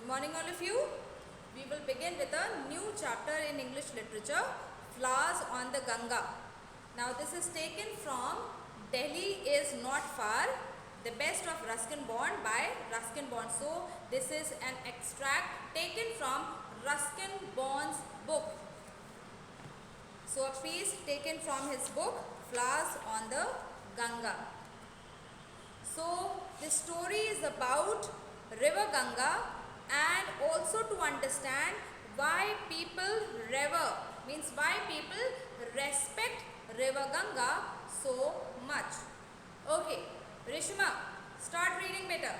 Good morning all of you. We will begin with a new chapter in English literature, Flowers on the Ganga. Now this is taken from Delhi is Not Far, The Best of Ruskin Bond by Ruskin Bond. So this is an extract taken from Ruskin Bond's book. So a piece taken from his book, Flowers on the Ganga. So this story is about River Ganga and also to understand why people revere, means why people respect River Ganga so much. Okay, Rishma, start reading better.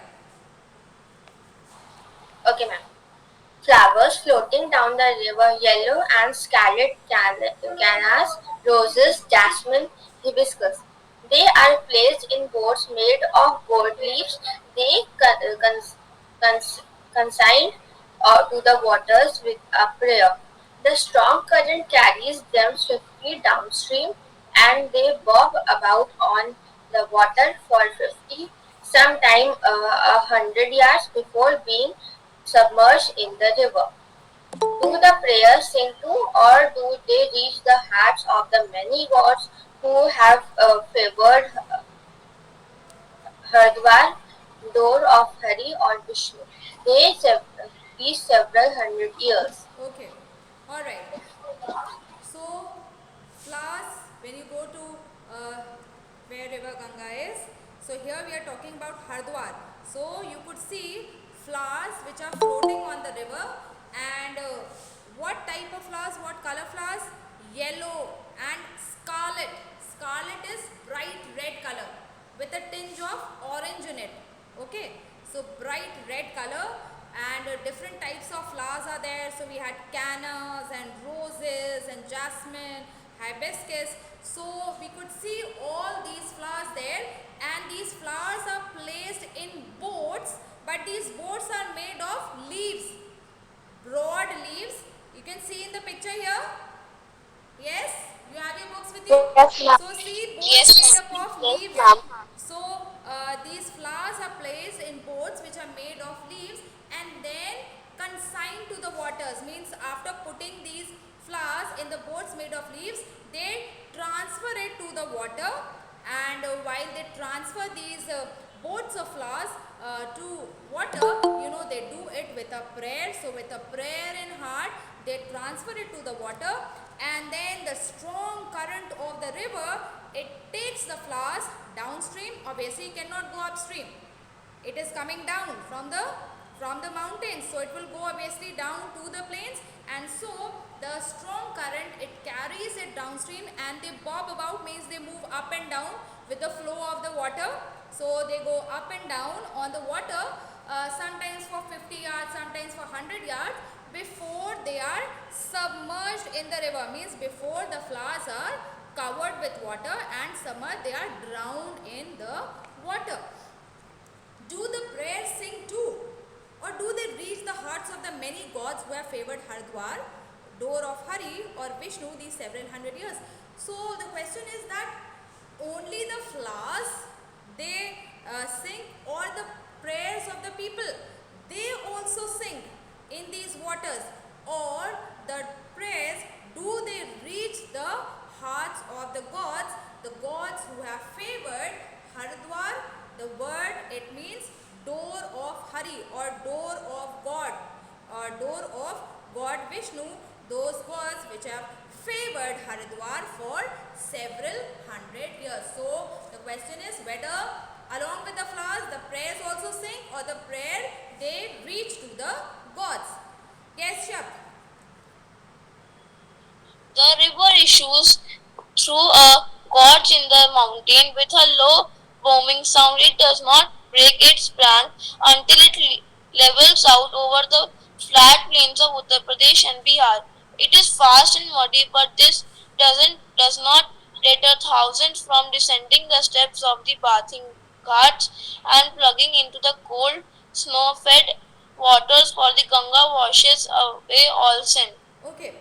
Okay, ma'am. Flowers floating down the river, yellow and scarlet cannas, roses, jasmine, hibiscus. They are placed in boats made of gold leaves. They consigned to the waters with a prayer. The strong current carries them swiftly downstream, and they bob about on the water for 50, sometime 100 yards before being submerged in the river. Do the prayers sing too, or do they reach the hearts of the many gods who have favored Hardwar, door of Hari or Vishnu? They be several hundred years. Okay, alright. So, flowers, when you go to where River Ganga is, so here we are talking about Hardwar. So, you could see flowers which are floating on the river, and what type of flowers, what color flowers? Yellow and scarlet. Scarlet is bright red color with a tinge of orange in it. Okay, so bright red color, and different types of flowers are there. So we had cannas and roses and jasmine, hibiscus. So we could see all these flowers there, and these flowers are placed in boats, but these boats are made of leaves, broad leaves. You can see in the picture here. Yes, you have your books with you. Yes, ma'am. So see, boats Yes, made ma'am. up of Yes, leaves. ma'am. So these flowers are placed in boats which are made of leaves and then consigned to the waters. Means after putting these flowers in the boats made of leaves, they transfer it to the water, and while they transfer these boats of flowers to water, they do it with a prayer. So with a prayer in heart, they transfer it to the water, and then the strong current of the river, it takes the flowers downstream. Obviously it cannot go upstream, it is coming down from the mountains, so it will go obviously down to the plains, and so the strong current, it carries it downstream, and they bob about, means they move up and down with the flow of the water. So they go up and down on the water, sometimes for 50 yards, sometimes for 100 yards, before they are submerged in the river. Means before the flowers are covered with water and submerged, they are drowned in the water. Do the prayers sing too, or do they reach the hearts of the many gods who have favored Hardwar, door of Hari or Vishnu these several hundred years? So the question is that only the flowers they sing, or the prayers of the people they also sing in these waters, or the prayers, do they reach the hearts of the gods who have favored Hardwar? The word, it means door of Hari or door of God or door of God Vishnu, those gods which have favored Haridwar for several hundred years. So the question is whether along with the flowers the prayers also sing, or the prayer they reach to the gods. Yes, Shab. The river issues through a gorge in the mountain with a low booming sound. It does not break its brand until it levels out over the flat plains of Uttar Pradesh and Bihar. It is fast and muddy, but this does not deter thousands from descending the steps of the bathing ghats and plugging into the cold, snow-fed waters, for the Ganga washes away all sin. Okay.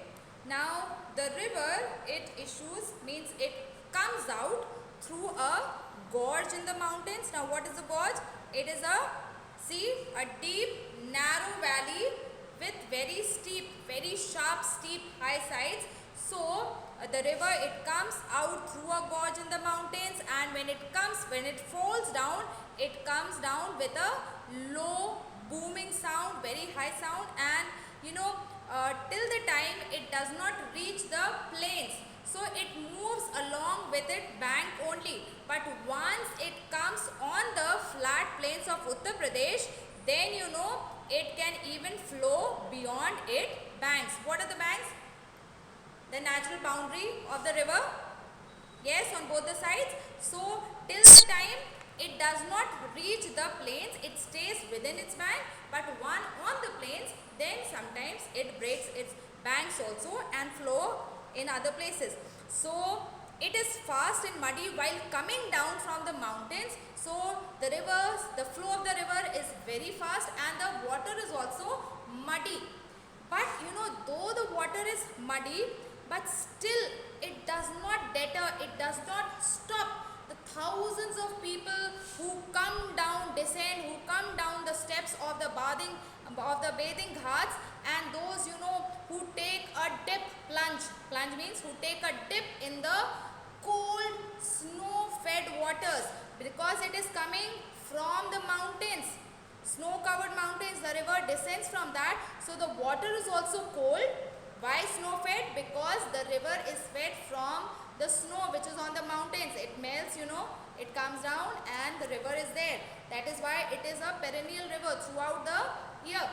Now the river, it issues, means it comes out through a gorge in the mountains. Now what is the gorge? It is a, see, a deep narrow valley very sharp, steep, high sides. So the river, it comes out through a gorge in the mountains, and when it falls down, it comes down with a low booming sound, very high sound, and till the time it does not reach the plains. So it moves along with its bank only. But once it comes on the flat plains of Uttar Pradesh, then it can even flow beyond its banks. What are the banks? The natural boundary of the river. Yes, on both the sides. So till the time it does not reach the plains, it stays within its bank. But on the plains, then sometimes it breaks its banks also and flow in other places. So it is fast and muddy while coming down from the mountains. So the flow of the river is very fast, and the water is also muddy. But though the water is muddy, but still it does not deter, it does not stop the thousands of people who come down, descend, who come down the steps of the bathing ghats, and those who take a dip, plunge means who take a dip in the cold snow fed waters, because it is coming from the mountains, snow covered mountains. The river descends from that, so the water is also cold. Why snow fed? Because the river is fed from the snow which is on the mountains. It melts, it comes down, and the river is there. That is why it is a perennial river throughout the year.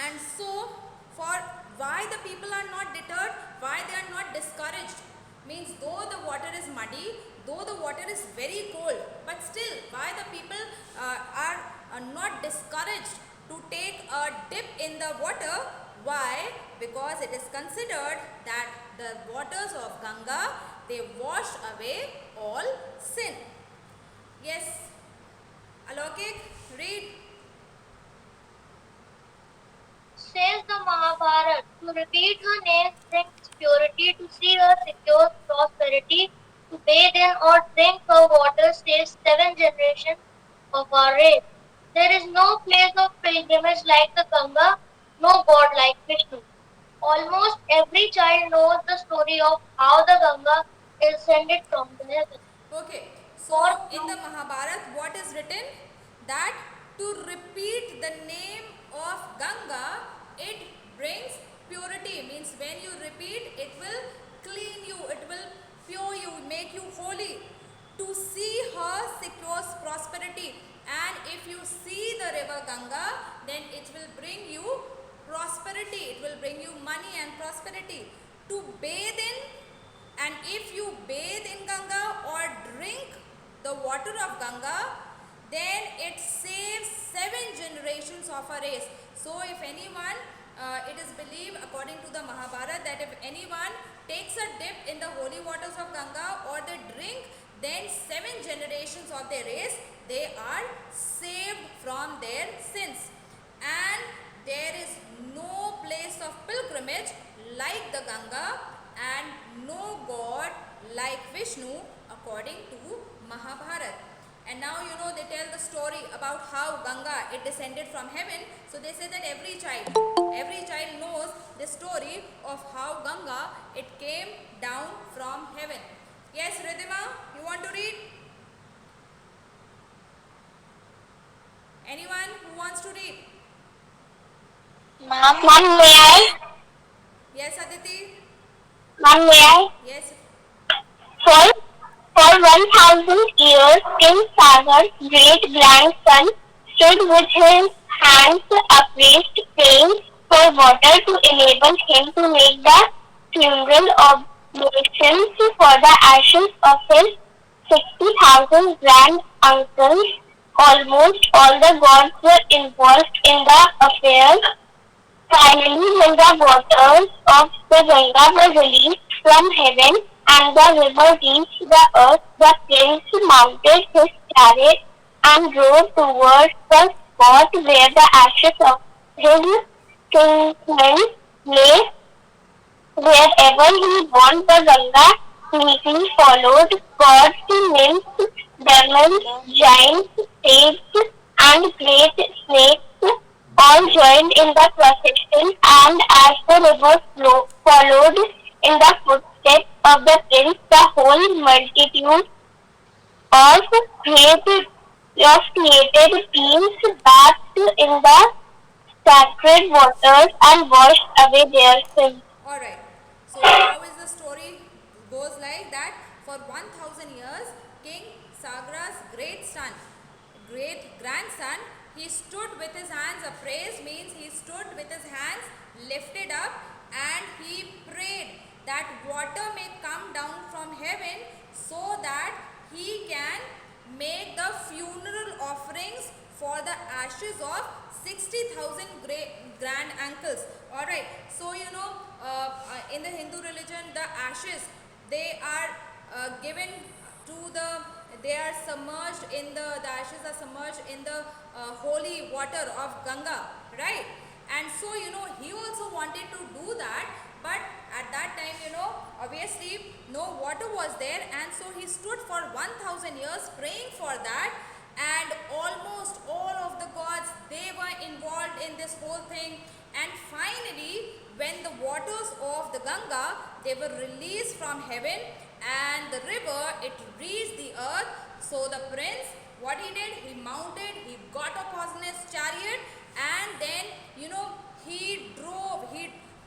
And so, for why the people are not deterred, why they are not discouraged, means though the water is muddy, though the water is very cold, but still why the people are not discouraged to take a dip in the water. Why? Because it is considered that the waters of Ganga, they wash away all sin. Yes, Alokik, read. Says the Mahabharata, to repeat her name brings purity, to see her secures prosperity, to bathe in or drink her water saves 7 generations of our race. There is no place of pilgrimage like the Ganga, no god like Vishnu. Almost every child knows the story of how the Ganga is descended from the heaven. Okay, so in the Mahabharata, what is written? That to repeat the name of Ganga, it brings purity. Means when you repeat, it will clean you, it will pure you, make you holy. To see her secures prosperity, and if you see the river Ganga, then it will bring you prosperity, it will bring you money and prosperity. To bathe in, and if you bathe in Ganga or drink the water of Ganga, then it saves 7 generations of a race. So if anyone, it is believed according to the Mahabharata that if anyone takes a dip in the holy waters of Ganga or they drink, then 7 generations of their race, they are saved from their sins. And there is no place of pilgrimage like the Ganga, and no god like Vishnu according to Mahabharata. And now they tell the story about how Ganga, it descended from heaven. So they say that every child knows the story of how Ganga, it came down from heaven. Yes, Ridhima, you want to read? Anyone who wants to read? Ma'am, may I? Yes, Aditi? Ma'am, may I? Yes. For 1,000 years, King Sagar's great-grandson stood with his hands upraised, praying for water to enable him to make the funeral oblations for the ashes of his 60,000 grand-uncles. Almost all the gods were involved in the affair. Finally, when the waters of the Ganga were released from heaven and the river reached the earth, the prince mounted his chariot and drove towards the spot where the ashes of his kinsmen lay. Wherever he went, the Ganga neatly followed. Gods, nymphs, demons, giants, sages, and great snakes all joined in the procession, and as the river followed in the footsteps of the prince, the whole multitude of created beings bathed in the sacred waters and washed away their sins. Alright, so how is the story goes like that? For 1000 years, King Sagra's great grandson, he stood with his hands upraised, means he stood with his hands lifted up, and he prayed that water may come down from heaven so that he can make the funeral offerings for the ashes of 60,000 grand uncles. Alright, so in the Hindu religion, the ashes, they are given to they are submerged in the ashes are submerged in the holy water of Ganga, right? And so he also wanted to do that, but at that time obviously no water was there, and so he stood for 1000 years praying for that, and almost all of the gods, they were involved in this whole thing. And finally, when the waters of the Ganga, they were released from heaven, and the river, it reached the earth. So the prince, what he did, he mounted, he got upon his chariot, and then he drove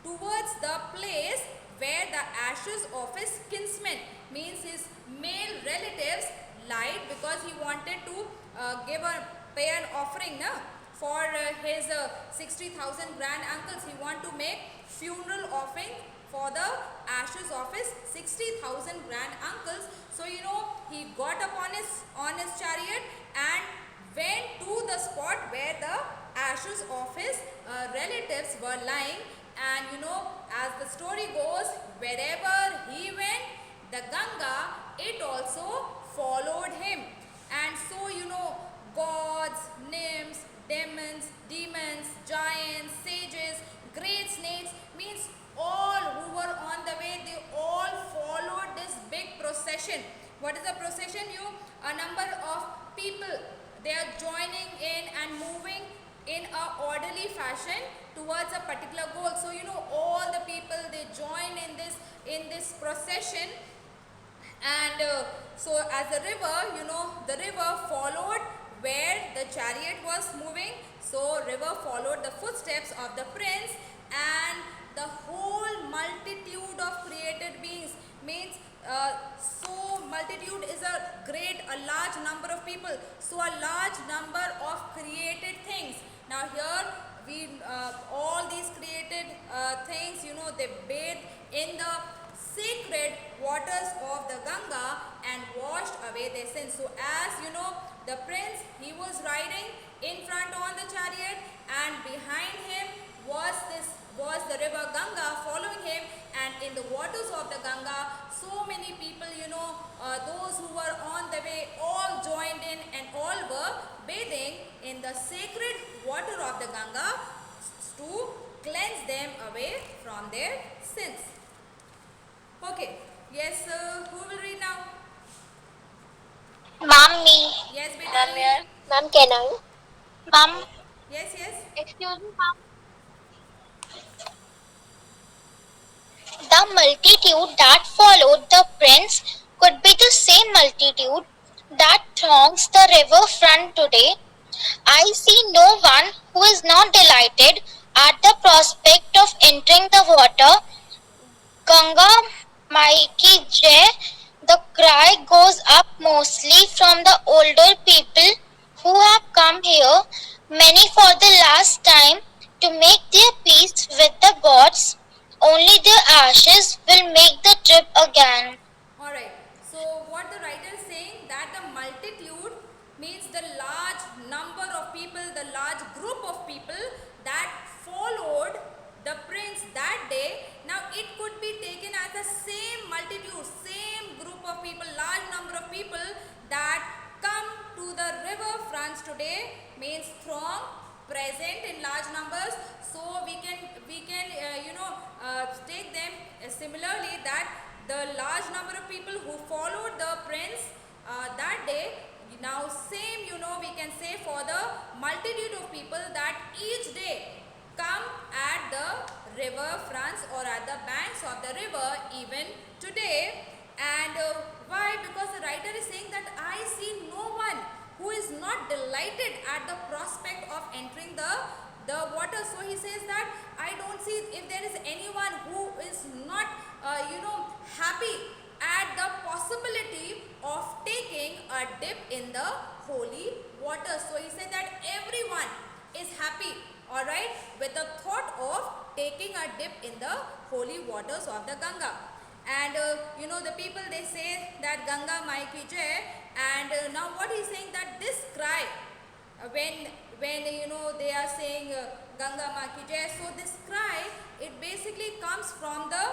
towards the place where the ashes of his kinsmen, means his male relatives, lied, because he wanted to pay an offering for his 60,000 grand uncles. He want to make funeral offering for the ashes of his 60,000 grand uncles. So he got up on his chariot and went to the spot where the ashes of his relatives were lying. And as the story goes, wherever he went, the Ganga, it also followed him. And so gods, nymphs, demons, giants, sages, great snakes, means all who were on the way, they all followed this big procession. What is a procession? A number of people, they are joining in and moving in a orderly fashion towards a particular goal. So all the people, they join in this procession. And so as the river followed where the chariot was moving. So river followed the footsteps of the prince, and the whole multitude of created beings, means so multitude is a large number of people, so a large number of created things. Now here all these created things, they bathe in the sacred waters of the Ganga and washed away their sins. So as the prince, he was riding in front on the chariot, and behind him was the river Ganga following him, and in the waters of the Ganga, so many people, those who were on the way, all joined in and all were bathing in the sacred water of the Ganga to cleanse them away from their sins. Okay, yes, who will read now? Mom, me. Yes, beta. Ma'am, here. Mom, can I? Mom. Yes. Excuse me, mom. The multitude that followed the prince could be the same multitude that throngs the river front today. I see no one who is not delighted at the prospect of entering the water. Ganga Mai ki jai. The cry goes up mostly from the older people who have come here, many for the last time, to make their peace with the gods. Only their ashes will make the trip again. Alright, so what the writer is saying, that the multitude means the large number of people, the large group of people that followed the prince that day. Now it could be taken as the same multitude, same group of people, large number of people that come to the river fronts today, means throng, present in large numbers. So we can take them similarly, that the large number of people who followed the prince that day, Now same, we can say for the multitude of people that each day come at the river fronts or at the banks of the river even today. And why? Because the writer is saying that I see no one who is not delighted at the prospect of entering the water. So he says that I don't see if there is anyone who is not happy at the possibility of taking a dip in the holy water. So he said that everyone is happy, all right, with the thought of taking a dip in the holy waters of the Ganga. And the people, they say that Ganga Mai ki jai. And now what he's saying, that this cry, when they are saying Ganga Ma ki jai, so this cry, it basically comes from the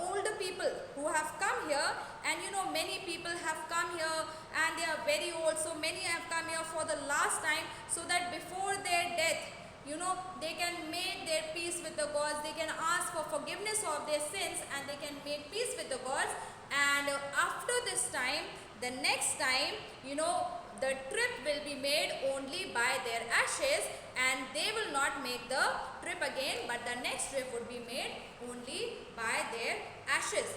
older people who have come here. And many people have come here and they are very old, so many have come here for the last time, so that before their death, they can make their peace with the gods, they can ask for forgiveness of their sins, and they can make peace with the gods. And after this time, the next time, the trip will be made only by their ashes, and they will not make the trip again, but the next trip would be made only by their ashes.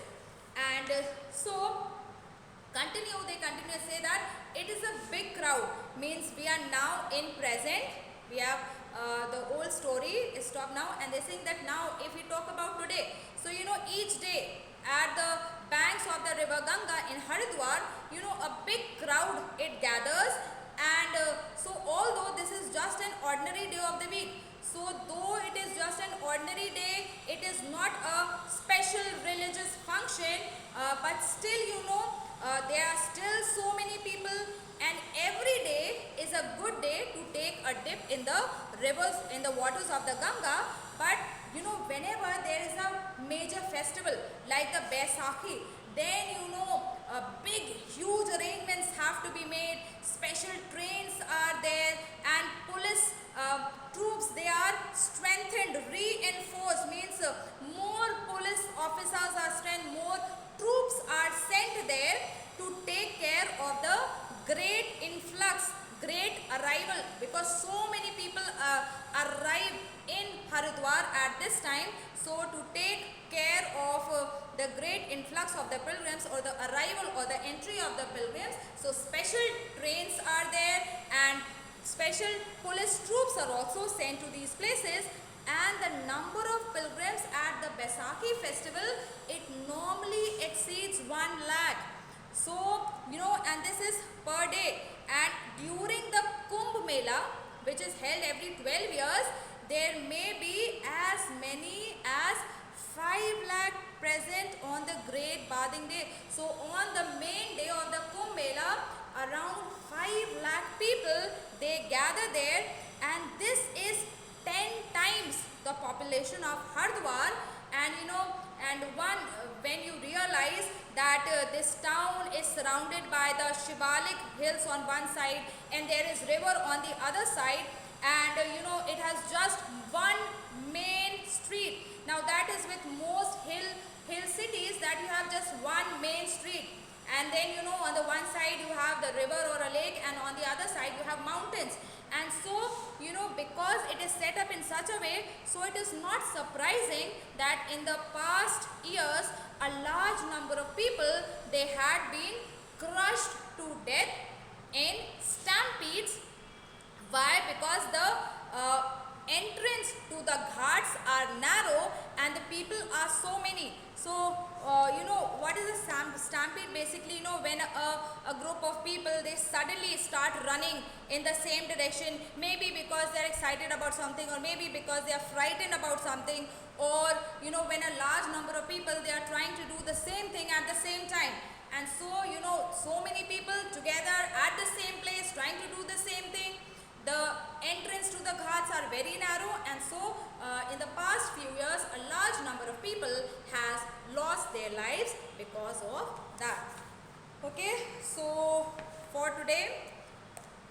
And so they continue to say that it is a big crowd, means we are now in present, we have the old story is stopped now, and they're saying that now if we talk about today, so each day at the banks of the river Ganga in Haridwar, a big crowd it gathers. And so although this is just an ordinary day of the week, so though it is just an ordinary day, it is not a special religious function, but still there are still so many people, and every day is a good day to take a dip in the rivers, in the waters of the Ganga. But whenever there is a major festival like the Baisakhi, then big huge arrangements have to be made, special trains are there, and police troops, they are strengthened, reinforced, means more police officers are strengthened, more troops are sent there to take care of the great influx, great arrival, because so many people arrive in Haridwar at this time. So to take care of the great influx of the pilgrims, or the arrival or the entry of the pilgrims, so special trains are there, and special police troops are also sent to these places. And the number of pilgrims at the Baisakhi festival, it normally exceeds 1 lakh. So and this is per day. And during the Kumbh Mela, which is held every 12 years, there may be as many as 5 lakh present on the great bathing day. So on the main day of the Kumbh Mela, around 5 lakh people, they gather there, and this is 10 times the population of Haridwar. And when you realize that this town is surrounded by the Shivalik hills on one side, and there is river on the other side, and it has just one main street. Now that is with most hill cities, that you have just one main street, and then on the one side you have the river or a lake, and on the other side you have mountains. And so because it is set up in such a way, so it is not surprising that in the past years a large number of people, they had been crushed to death in stampedes. Why? Because the entrance to the ghats are narrow and the people are so many. So what is a stampede? Basically when a group of people, they suddenly start running in the same direction, maybe because they are excited about something, or maybe because they are frightened about something, or when a large number of people, they are trying to do the same thing at the same time. And so so many people together at the same place trying to do the same thing, the entrance to the ghats are very narrow. And so in the past few years, a large number of people has lost their lives because of that. Okay, so for today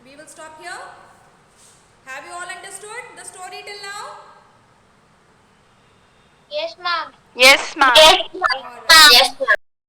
we will stop here. Have you all understood the story till now? Yes, ma'am. Yes, ma'am. Yes, ma'am. All right. Yes, ma'am.